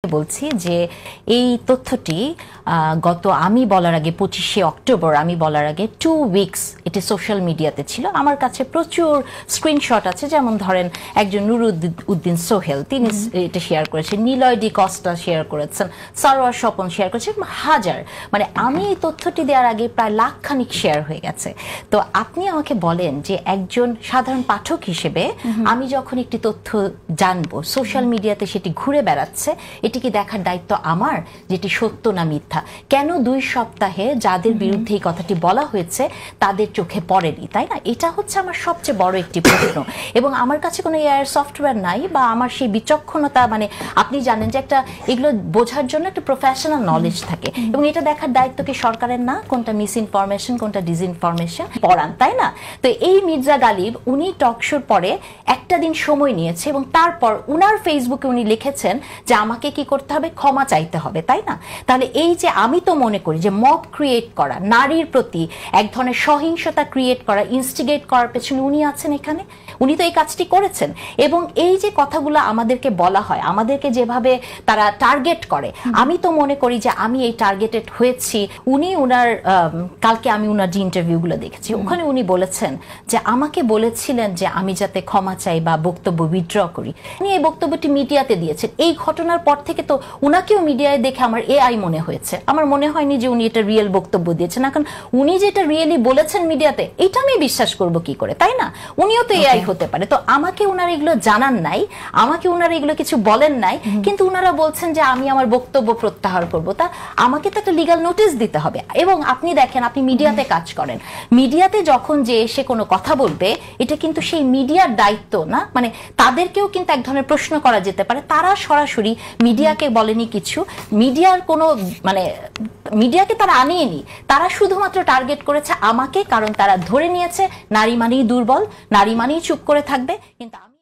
বলছি যে এই তথ্যটি গত আমি বলার আগে 25শে অক্টোবর আমি বলার আগে 2 উইকস এটি সোশ্যাল মিডিয়াতে ছিল। আমার কাছে প্রচুর স্ক্রিনশট আছে, যেমন ধরেন একজন নুরুদ্দিন সোহেল তিনি এটা শেয়ার করেছেন, নিলয় ডি কস্টা শেয়ার করেছেন, সারোয়ার স্বপন শেয়ার করেছেন, হাজার, মানে আমি এই তথ্যটি দেওয়ার আগে প্রায় লাখখানিক শেয়ার হয়ে গেছে। তো আপনি আমাকে বলেন যে একজন সাধারণ পাঠক হিসেবে আমি যখন একটি তথ্য জানবো সোশ্যাল মিডিয়াতে সেটি ঘুরে বেড়াচ্ছে, এটি কি দেখার দায়িত্ব আমার যেটি সত্য না মিথ্যা? কেন 2 সপ্তাহে যাদের বিরুদ্ধে এই কথাটি বলা হয়েছে তাদের চোখে পড়েনি, তাই না? এটা হচ্ছে আমার সবচেয়ে বড় একটি প্রশ্ন। এবং আমার কাছে কোনো এআই সফটওয়্যার নাই বা আমার সেই বিচক্ষণতা, মানে আপনি জানেন যে একটা এগুলো বোঝার জন্য একটা প্রফেশনাল নলেজ থাকে, এবং এটা দেখার দায়িত্ব কি সরকারের না? কোনটা মিস ইনফরমেশন কোনটা ডিসইনফরমেশন পড়ান, তাই না? তো এই মির্জা গালিব উনি টকশোর পরে একটা দিন সময় নিয়েছে এবং তারপর উনার ফেসবুকে উনি লিখেছেন যে আমাকে কি করতে হবে, ক্ষমা চাইতে হবে, তাই না? তাহলে এই যে আমি তো মনে করি যে মব ক্রিয়েট করা, নারীর প্রতি এক ধরনের সহিংসতা ক্রিয়েট করা, ইনস্টিগেট করার পেছনে উনি আছেন, এখানে উনি তো এই কাজটি করেছেন। এবং এই যে কথাগুলো আমাদেরকে বলা হয়, আমাদেরকে যেভাবে তারা টার্গেট করে, আমি তো মনে করি যে আমি এই টার্গেটেড হয়েছি। উনি উনার কালকে আমি উনার যে ইন্টারভিউগুলো দেখেছি ওখানে উনি বলেছেন যে আমাকে বলেছিলেন যে আমি যাতে ক্ষমা চাই বা বক্তব্য উইথড্র করি। উনি এই বক্তব্যটি মিডিয়াতে দিয়েছেন। এই ঘটনার পর থেকে তো উনাকেও মিডিয়ায় দেখে আমার এআই মনে হয়েছে, আমার মনে হয়নি যে উনি এটা রিয়েল বক্তব্য দিয়েছেন। এখন উনি যেটা রিয়েলি বলেছেন মিডিয়াতে, এটা আমি বিশ্বাস করব কি করে, তাই না? উনিও তো এআই হতে পারে। তো আমাকে উনারা এগুলো জানান নাই, আমাকে উনারা এগুলো কিছু বলেন নাই, কিন্তু উনারা বলছেন যে আমি আমার বক্তব্য প্রত্যাহার করব। তা আমাকে তো একটা লিগ্যাল নোটিশ দিতে হবে। এবং আপনি দেখেন, আপনি মিডিয়াতে কাজ করেন, মিডিয়াতে যখন যে এসে কোনো কথা বলবে, এটা কিন্তু সেই মিডিয়ার দায়িত্ব না, মানে তাদেরকেও কিন্তু এক ধরনের প্রশ্ন করা যেতে পারে। তারা সরাসরি মিডিয়াকে বলেনি কিছু, মিডিয়ার কোনো মানে মিডিয়াকে তারা আনেনি, তারা শুধুমাত্র টার্গেট করেছে আমাকে, কারণ তারা ধরে নিয়েছে নারী মানেই দুর্বল, নারী মানেই চুপ করে থাকবে। কিন্তু আমি